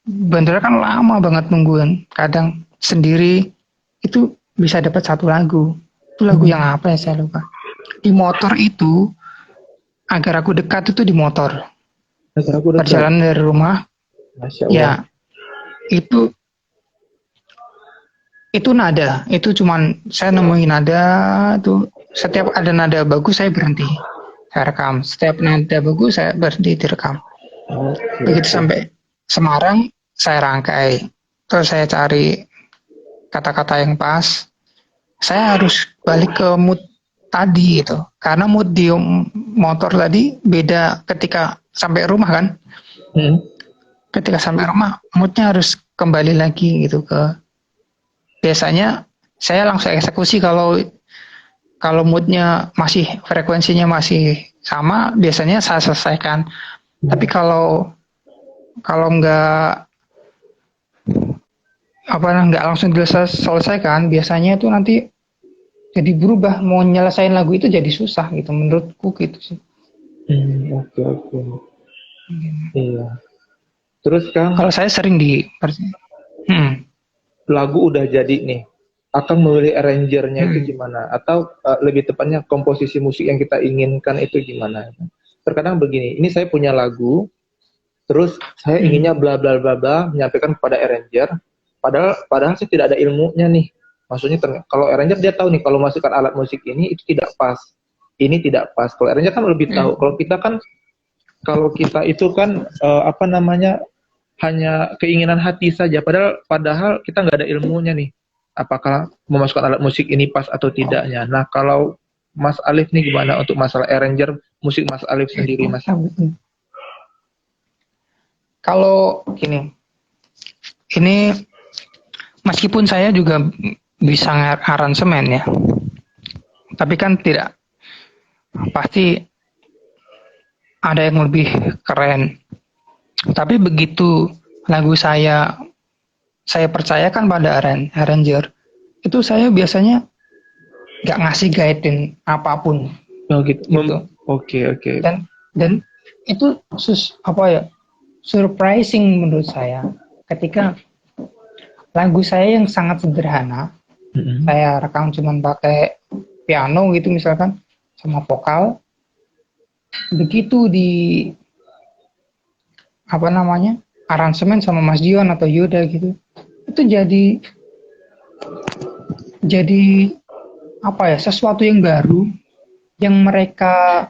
bandara kan lama banget nungguin. Kadang sendiri itu bisa dapat satu lagu. Itu lagu yang apa ya saya lupa. Di motor itu agar aku dekat itu di motor. Nah, aku dekat. Perjalanan dari rumah Masya Allah. ya itu nada. Itu cuman saya nemuin nada tuh, setiap ada nada bagus saya berhenti. Saya rekam. Setiap nada bagus saya berhenti direkam. Oke, Begitu oke. sampai Semarang saya rangkai. Terus saya cari kata-kata yang pas. Saya harus balik ke mood tadi gitu. Karena mood di motor tadi beda ketika sampai rumah kan. Hmm. Ketika sampai rumah moodnya harus kembali lagi gitu ke, biasanya saya langsung eksekusi kalau kalau moodnya masih, frekuensinya masih sama, biasanya saya selesaikan. Tapi kalau kalau nggak langsung diselesaikan, biasanya itu nanti jadi berubah, mau nyelesain lagu itu jadi susah gitu menurutku gitu sih. Oke, oke. Iya. Terus Kang, Kalau saya sering di hmm, lagu udah jadi nih. Akang memilih arrangernya itu Hmm. gimana? Atau lebih tepatnya komposisi musik yang kita inginkan itu gimana? Terkadang begini, ini saya punya lagu, terus saya Hmm. inginnya bla bla bla bla, menyampaikan kepada arranger, padahal padahal saya tidak ada ilmunya nih. Maksudnya kalau arranger dia tahu nih kalau masukkan alat musik ini itu tidak pas, ini tidak pas. Kalau arranger kan lebih tahu. Hmm. Kalau kita itu kan apa namanya, hanya keinginan hati saja. Padahal padahal kita nggak ada ilmunya nih. Apakah memasukkan alat musik ini pas atau tidaknya. Nah kalau Mas Alif nih gimana untuk masalah arranger musik Mas Alif sendiri, Mas? Kalau gini, ini meskipun saya juga bisa aransemen ya, tapi kan tidak pasti ada yang lebih keren. Tapi begitu lagu saya percayakan pada arranger, itu saya biasanya nggak ngasih guidance apapun Oh gitu. gitu. Oke. Dan itu apa ya, surprising menurut saya ketika lagu saya yang sangat sederhana, saya rekam cuman pakai piano gitu misalkan sama vokal, begitu di apa namanya aransemen sama Mas Dion atau Yuda gitu, itu jadi apa ya, sesuatu yang baru yang mereka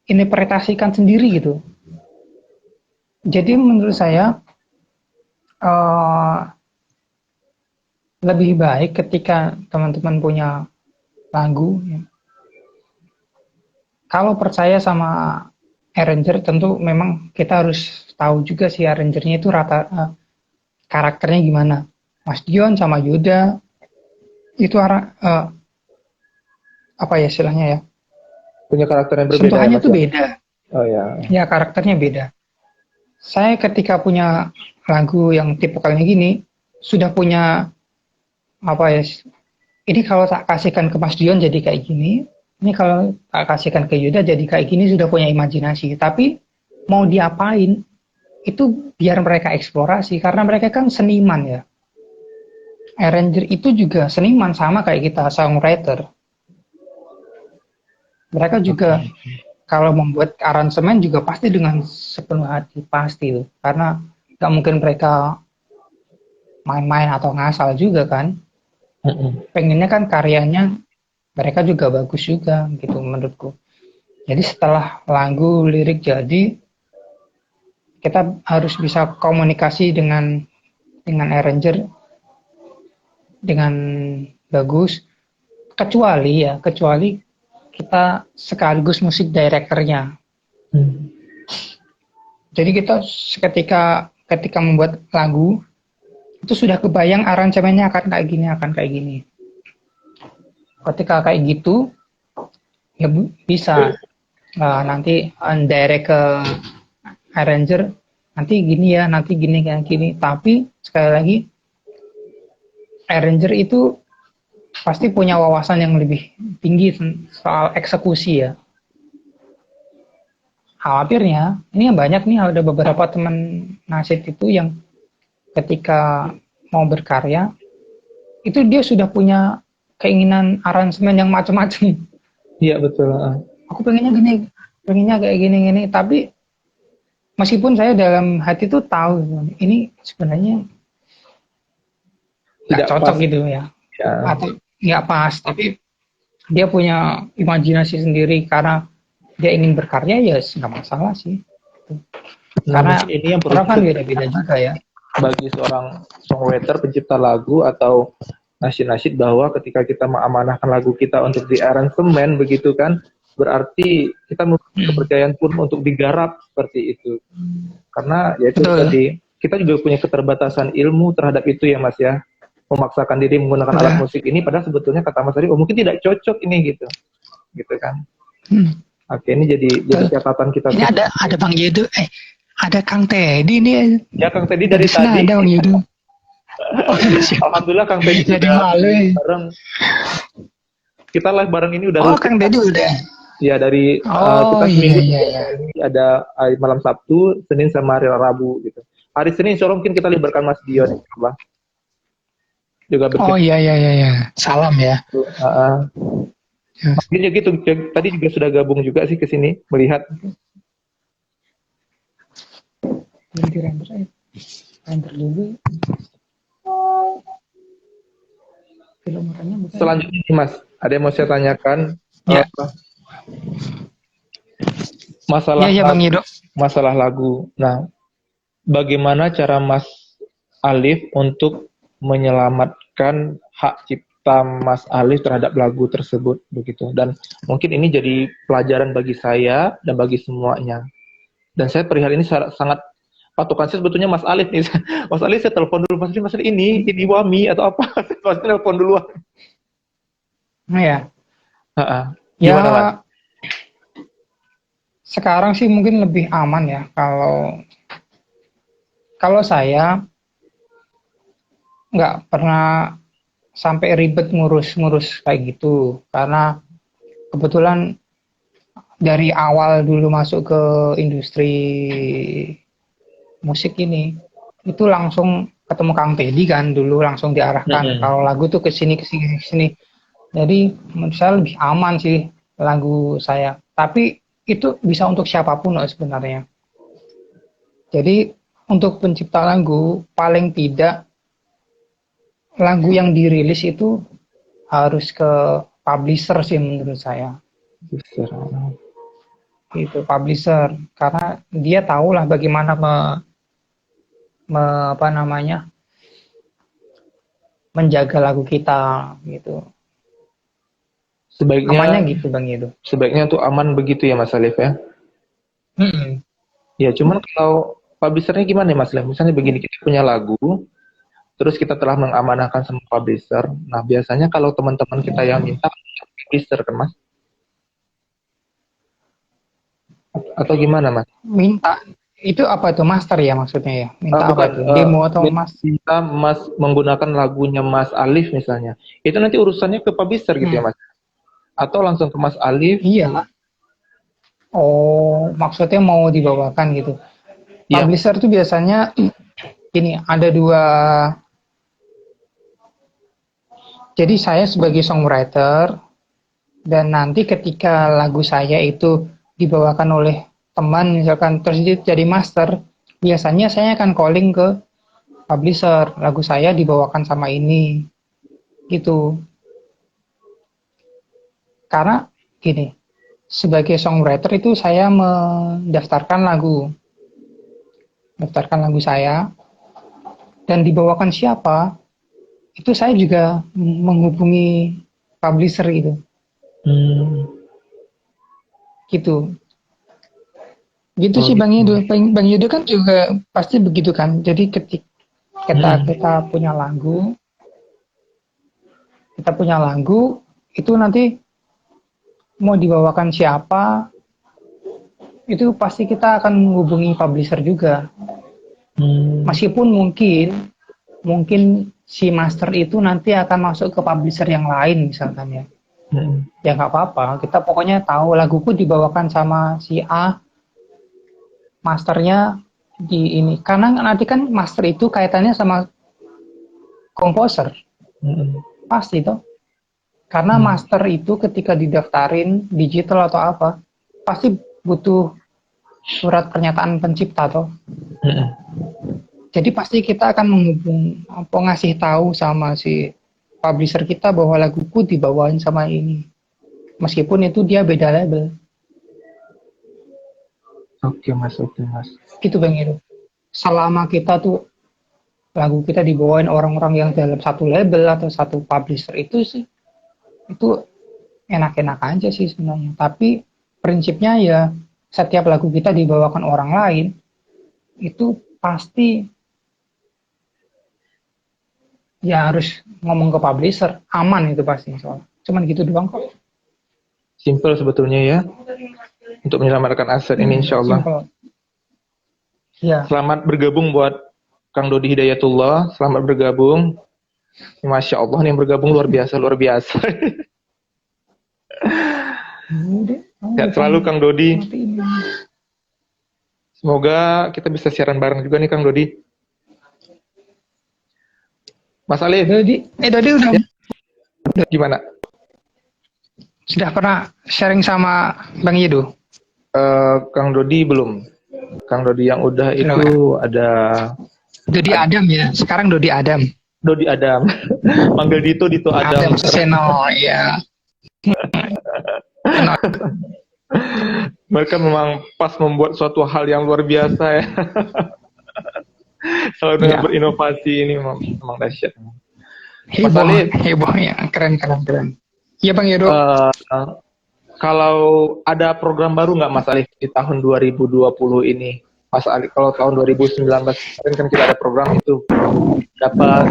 interpretasikan sendiri gitu. Jadi menurut saya lebih baik ketika teman-teman punya lagu ya, kalau percaya sama arranger, tentu memang kita harus tahu juga si arrangernya itu karakternya gimana. Mas Dion sama Yuda itu apa ya istilahnya ya, Punya karakter yang berbeda ya sentuhannya Mas tuh ya? beda Oh ya. ya, karakternya beda. Saya ketika punya lagu yang tipikalnya gini, sudah punya apa ya, ini kalau tak kasihkan ke Mas Dion jadi kayak gini, ini kalau tak kasihkan ke Yuda jadi kayak gini, sudah punya imajinasi. Tapi mau diapain itu biar mereka eksplorasi, karena mereka kan seniman ya. Arranger itu juga seniman sama kayak kita songwriter. Mereka juga kalau membuat aransemen juga pasti dengan sepenuh hati, pasti tuh. Karena nggak mungkin mereka main-main atau ngasal juga kan. Pengennya kan karyanya mereka juga bagus juga gitu menurutku. Jadi setelah lagu lirik jadi, kita harus bisa komunikasi dengan arranger dengan bagus, kecuali kita sekaligus musik directornya. Jadi kita ketika membuat lagu itu sudah kebayang aransemennya akan kayak gini. Ketika kayak gitu ya bisa nanti direct ke arranger, nanti gini ya, nanti gini kayak gini. Tapi sekali lagi arranger itu pasti punya wawasan yang lebih tinggi soal eksekusi ya. Khawatirnya ini yang banyak nih, ada beberapa teman nasib itu yang ketika mau berkarya itu dia sudah punya keinginan aransemen yang macam-macam. Iya betul. Aku pengennya kayak gini, tapi meskipun saya dalam hati tuh tahu ini sebenarnya nggak cocok pas. gitu ya, atau nggak pas, tapi dia punya imajinasi sendiri karena dia ingin berkarya, ya nggak masalah sih. Nah, Karena mungkin ini yang perlu orang kan beda-beda juga ya. bagi seorang songwriter, pencipta lagu atau nasyid-nasyid, bahwa ketika kita mengamanahkan lagu kita untuk di-aransemen begitu kan, berarti kita memiliki kepercayaan pun untuk digarap seperti itu. Karena ya itu tadi, kita juga punya keterbatasan ilmu terhadap itu ya Mas ya. Memaksakan diri menggunakan alat musik ini padahal sebetulnya kata Mas tadi mungkin tidak cocok ini gitu. Gitu kan. Oke, ini jadi catatan kita. Ini ada Bang Yedo, ada Kang Teddy ini. Ya Kang Teddy dari tadi. Ada Bang Yedo. Alhamdulillah Kang Teddy jadi malu. Bareng. Kita live bareng ini udah Kang Teddy udah. Ya dari kita seminggu ada malam Sabtu, Senin sama hari Rabu gitu. Hari Senin insya Allah mungkin kita libatkan Mas Dion. juga Oh bercerita. iya iya iya iya. Salam ya. Ya. Mungkin ya gitu, tadi juga sudah gabung juga sih ke sini melihat. Jadi render aja. Render dulu. Kilometernya bukan. Selanjutnya nih Mas, ada yang mau saya tanyakan, Ya. Ya masalah ya Bang lagu, Yudo. masalah lagu. Nah, bagaimana cara Mas Alif untuk menyelamatkan hak cipta Mas Alif terhadap lagu tersebut begitu? Dan mungkin ini jadi pelajaran bagi saya dan bagi semuanya. Dan saya perihal ini sangat patokan saya sebetulnya Mas Alif nih. Mas Alif saya telepon dulu, Mas Alif ini Wami atau apa? Mas Alif telepon duluan. Nah ya. Gimana Mas? Ya sekarang sih mungkin lebih aman ya kalau kalau saya nggak pernah sampai ribet ngurus-ngurus kayak gitu karena kebetulan dari awal dulu masuk ke industri musik ini itu langsung ketemu Kang Teddy kan dulu langsung diarahkan Mm-mm. kalau lagu tuh ke sini ke sini ke sini. Jadi menurut saya lebih aman sih lagu saya. Tapi itu bisa untuk siapapun loh sebenarnya. Jadi untuk pencipta lagu paling tidak lagu yang dirilis itu harus ke publisher sih menurut saya. Itu publisher karena dia tahu lah bagaimana apa namanya menjaga lagu kita gitu. Amannya Sebaiknya gitu Bang Edo. sebaiknya tuh aman begitu ya Mas Alif ya. Mm-mm. Ya, cuman kalau publishernya gimana ya Mas Alif? Misalnya begini, kita punya lagu, terus kita telah mengamanahkan sama publisher. Nah, biasanya kalau teman-teman kita yang minta publisher kan Mas? Atau gimana Mas? Minta itu apa tuh master ya maksudnya ya? Minta apa Bukan, tuh? Demo atau mas? minta Mas menggunakan lagunya Mas Alif misalnya. Itu nanti urusannya ke publisher gitu ya Hmm. Mas? Atau langsung ke Mas Alif? Iya. Oh, maksudnya mau dibawakan gitu. Yang Publisher tuh biasanya ini ada dua. Jadi saya sebagai songwriter dan nanti ketika lagu saya itu dibawakan oleh teman misalkan terus dia jadi master, biasanya saya akan calling ke publisher, lagu saya dibawakan sama ini gitu. Karena gini, sebagai songwriter itu saya mendaftarkan lagu saya dan dibawakan siapa, itu saya juga menghubungi publisher gitu. hmm, Gitu. Gitu oh sih Bang gitu. Yudo. Bang Yudo kan juga pasti begitu kan. Jadi ketika kita Hmm, kita punya lagu, kita punya lagu itu nanti mau dibawakan siapa, itu pasti kita akan menghubungi publisher juga. hmm, Meskipun mungkin si master itu nanti akan masuk ke publisher yang lain misalkan ya. hmm, Ya nggak apa-apa, kita pokoknya tahu laguku dibawakan sama si A, masternya di ini. Karena nanti kan master itu kaitannya sama komposer, hmm, pasti toh. Karena hmm, master itu ketika didaftarin digital atau apa, pasti butuh surat pernyataan pencipta toh. hmm. Jadi pasti kita akan menghubung apa ngasih tahu sama si publisher kita bahwa laguku dibawain sama ini. Meskipun itu dia beda label. Oke Mas, oke Mas. Gitu Bang Iro. Selama kita tuh lagu kita dibawain orang-orang yang dalam satu label atau satu publisher itu sih itu enak-enak aja sih sebenarnya. Tapi prinsipnya ya setiap lagu kita dibawakan orang lain itu pasti ya harus ngomong ke publisher, aman itu pasti soal. Cuman gitu doang kok. Simple sebetulnya ya, untuk menyelamatkan aset ini insya Allah. Simple. Ya, Selamat bergabung buat Kang Dodi Hidayatullah, selamat bergabung. Masya Allah nih yang bergabung luar biasa, luar biasa. udah, Sehat selalu Kang Dodi. matiin. Semoga kita bisa siaran bareng juga nih Kang Dodi. Mas Alif, Dodi udah gimana? sudah pernah sharing sama Bang Yedo? Kang Dodi belum. Kang Dodi yang udah Belum ya? itu ada Dodi Adam ya. Sekarang Dodi Adam. Dodi Adam. Manggil Dito Adam Adam. Suseno ya. Seno. Mereka memang pas membuat suatu hal yang luar biasa ya. Kalau dengan Ya. berinovasi ini memang dahsyat. Mas Heboh, Alif, heboh ya. Keren. Iya Bang Yedo. kalau ada program baru nggak Mas Alif di tahun 2020 ini? Mas Alif, kalau tahun 2019 kemarin kan kita ada program itu dapat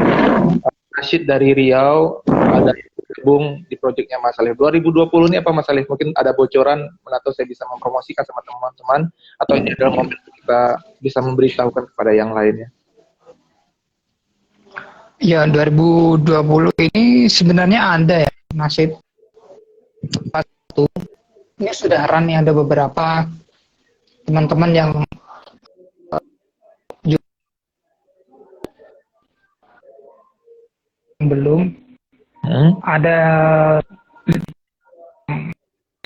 Rashid dari Riau ada gabung di proyeknya Mas Alif. 2020 ini apa Mas Alif? Mungkin ada bocoran atau saya bisa mempromosikan sama teman-teman atau ini adalah momen kita bisa memberitahukan kepada yang lainnya. Ya 2020 ini sebenarnya ada ya nasib satu. Ini sudah run nih, ada beberapa teman-teman yang belum ada.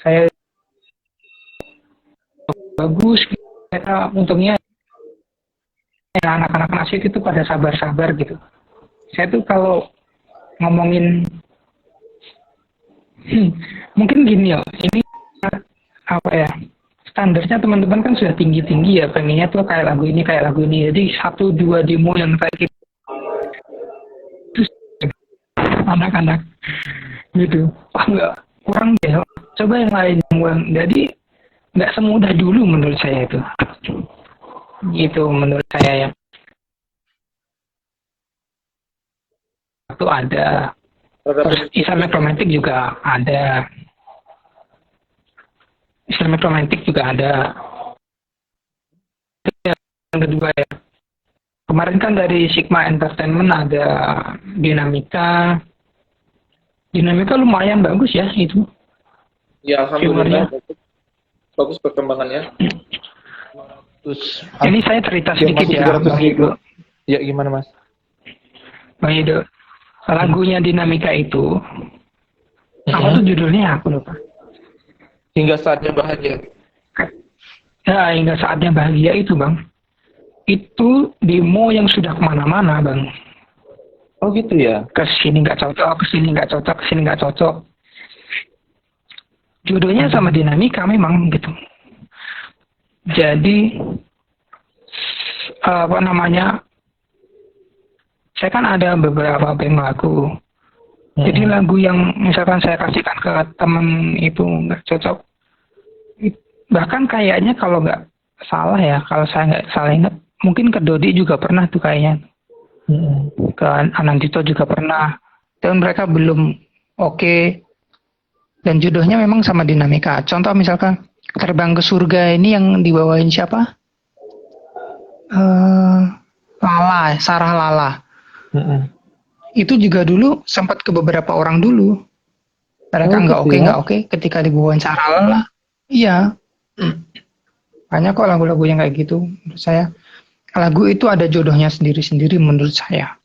Saya bagus kita untungnya anak-anak nasib itu pada sabar-sabar gitu. Saya tuh kalau ngomongin mungkin gini ya, ini apa ya, standarnya teman-teman kan sudah tinggi-tinggi ya, pengennya tuh kayak lagu ini, jadi 1-2 demo yang kayak gitu terus anak-anak gitu, enggak, kurang deh, coba yang lain. Jadi nggak semudah dulu menurut saya itu, gitu menurut saya ya. Itu ada, terus Islamic Romantic juga ada, yang kedua ya, kemarin kan dari Sigma Entertainment ada Dinamika lumayan bagus ya itu. Ya alhamdulillah bagus perkembangannya. Ini saya cerita sedikit ya Bang Ido. Ya gimana Mas? Bang Ido, lagunya Dinamika itu apa tuh judulnya, aku lupa. Hingga saatnya bahagia. Ya, hingga saatnya bahagia itu Bang, itu demo yang sudah kemana-mana Bang. Oh gitu ya. Kesini nggak cocok. Judulnya sama Dinamika memang gitu. Jadi apa namanya? Saya kan ada beberapa band lagu. Jadi lagu yang misalkan saya kasihkan ke temen itu nggak cocok. Bahkan kayaknya kalau nggak salah ya, kalau saya nggak salah ingat, mungkin ke Dodi juga pernah tuh kayaknya. Ke Anandito juga pernah. Dan mereka belum oke. Dan jodohnya memang sama Dinamika. Contoh misalkan Terbang ke Surga ini yang dibawain siapa? Lala, Sarah Lala. Itu juga dulu sempat ke beberapa orang dulu. Mereka nggak oke. Ketika dibawain Sarah Lala, iya. Banyak kok lagu-lagu yang kayak gitu. Menurut saya, lagu itu ada jodohnya sendiri-sendiri menurut saya.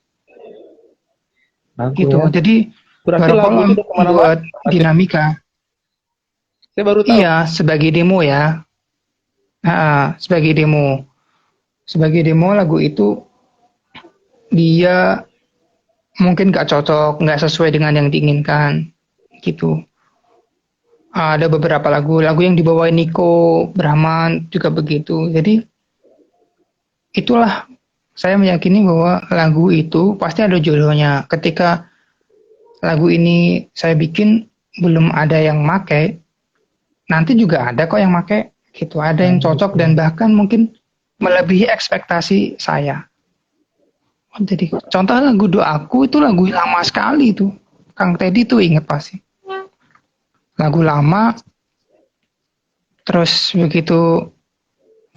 Gitu. Ya. Jadi walaupun buat Dinamika. Saya baru tahu. Iya, sebagai demo ya. Sebagai demo lagu itu dia mungkin gak cocok, gak sesuai dengan yang diinginkan gitu. Ada beberapa lagu yang dibawain Niko Brahman juga begitu. Jadi itulah, saya meyakini bahwa lagu itu pasti ada jodohnya. Ketika lagu ini saya bikin belum ada yang make, nanti juga ada kok yang make gitu, ada yang cocok dan bahkan mungkin melebihi ekspektasi saya. Jadi contoh lagu Doaku itu lagu lama sekali itu, Kang Teddy tuh inget pasti. Lagu lama, terus begitu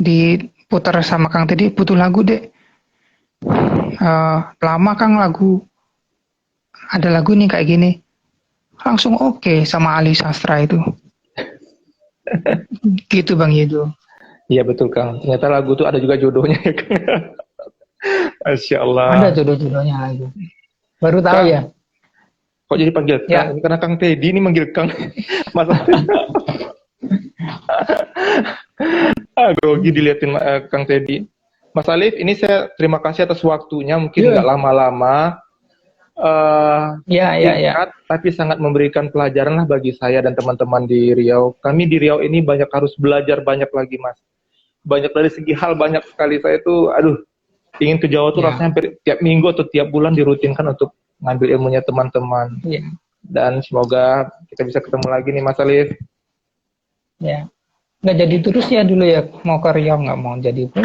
diputar sama Kang Teddy, butuh lagu deh. Lama Kang lagu, ada lagu nih kayak gini, langsung oke sama Ali Sastra itu. Gitu Bang Yedo. Iya betul Kang, ternyata lagu itu ada juga jodohnya ya Kang. Masya Allah. Ada jodoh-jodohnya lagu. Baru tahu Kang, ya? kok jadi panggil Kang? Ya, Ini karena Kang Teddy ini manggil Kang. Mas grogi diliatin Kang Teddy. Mas Alif, ini saya terima kasih atas waktunya. Mungkin nggak iya, lama-lama, iya, iya, iya. singkat, tapi sangat memberikan pelajaran lah bagi saya dan teman-teman di Riau. Kami di Riau ini banyak harus belajar banyak lagi, Mas. Banyak dari segi hal banyak sekali. Saya tuh, aduh, ingin ke Jawa tuh Iya, rasanya hampir tiap minggu atau tiap bulan dirutinkan untuk ngambil ilmunya teman-teman. iya, Dan semoga kita bisa ketemu lagi nih, Mas Alif. iya. Nggak jadi terus ya dulu ya, mau ke Riau nggak mau jadi dulu.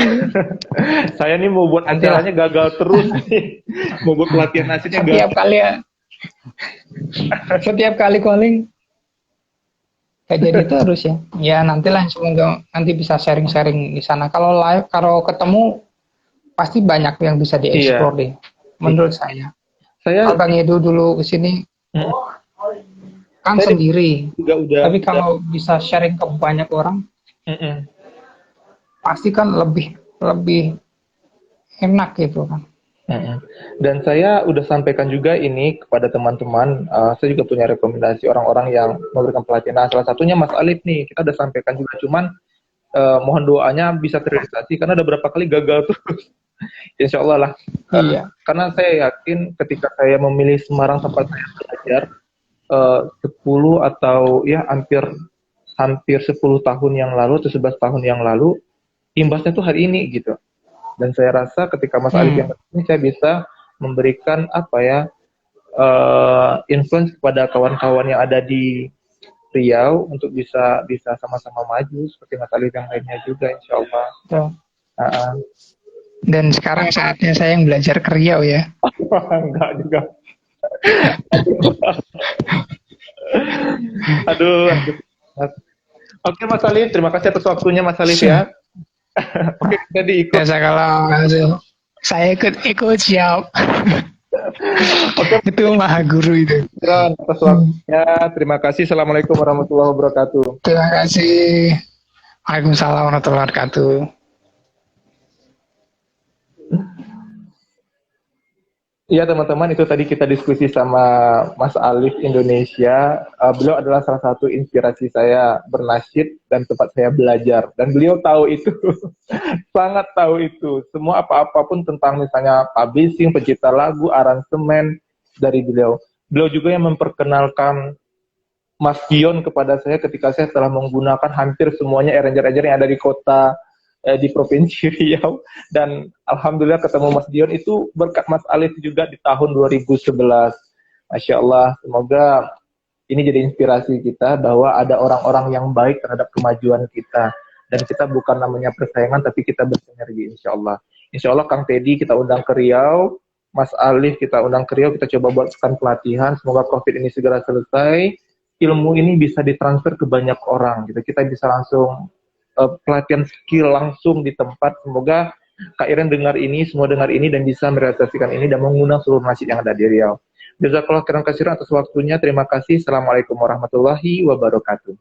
Saya nih mau buat Nantilah acaranya gagal terus nih. Mau buat pelatihan nasinya setiap gagal. kali ya, setiap kali calling kayak jadi terus ya. Ya nantilah semoga nanti bisa sharing-sharing di sana. Kalau live, kalau ketemu pasti banyak yang bisa dieksplor Iya. deh. Menurut saya. Saya, Abang Edo dulu kesini mm, kan saya sendiri. juga Tapi udah, kalau bisa sharing ke banyak orang, mm-mm. pasti kan lebih lebih enak gitu kan. Mm-mm. Dan saya udah sampaikan juga ini kepada teman-teman. Saya juga punya rekomendasi orang-orang yang memberikan pelatihan. Nah, salah satunya Mas Alif nih. Kita udah sampaikan juga. Cuman mohon doanya bisa terrealisasi karena ada beberapa kali gagal terus. Insya Allah lah. Iya. Karena saya yakin ketika saya memilih Semarang tempat saya belajar, 10 atau ya hampir hampir 10 tahun yang lalu atau 11 tahun yang lalu, imbasnya tuh hari ini gitu. Dan saya rasa ketika Mas Alif yang Hmm. ini saya bisa memberikan apa ya, influence kepada kawan-kawan yang ada di Riau untuk bisa bisa sama-sama maju seperti Mas Alif yang lainnya juga insya Allah. Tuh. Uh, Dan sekarang saatnya saya yang belajar ke Riau ya. enggak juga. Aduh, aduh. Oke Mas Alif, terima kasih atas waktunya Mas Alif ya. Oke, jadi ikut. Biasa kalau saya ikut siap. Oke, Itu maha guru itu. atas waktunya. Terima kasih. Assalamualaikum warahmatullahi wabarakatuh. Terima kasih. Waalaikumsalam warahmatullahi wabarakatuh. Iya teman-teman, itu tadi kita diskusi sama Mas Alif Indonesia. Beliau adalah salah satu inspirasi saya bernasyid dan tempat saya belajar. Dan beliau tahu itu, sangat tahu itu. Semua apa-apapun tentang misalnya publishing, pencipta lagu, aransemen dari beliau. Beliau juga yang memperkenalkan Mas Gion kepada saya ketika saya telah menggunakan hampir semuanya arranger-arranger yang ada di kota di Provinsi Riau, dan alhamdulillah ketemu Mas Dion itu berkat Mas Alif juga di tahun 2011. Masya Allah, semoga ini jadi inspirasi kita bahwa ada orang-orang yang baik terhadap kemajuan kita, dan kita bukan namanya persaingan tapi kita bersinergi insya Allah. Insya Allah Kang Teddy kita undang ke Riau, Mas Alif kita undang ke Riau, kita coba buatkan pelatihan, semoga COVID ini segera selesai, ilmu ini bisa ditransfer ke banyak orang gitu, kita bisa langsung pelatihan skill langsung di tempat. Semoga Kak Iren dengar ini, semua dengar ini dan bisa merealisasikan ini dan mengundang seluruh masjid yang ada di Riau. Jazakallah khairan katsiran atas waktunya. Terima kasih. Assalamualaikum warahmatullahi wabarakatuh.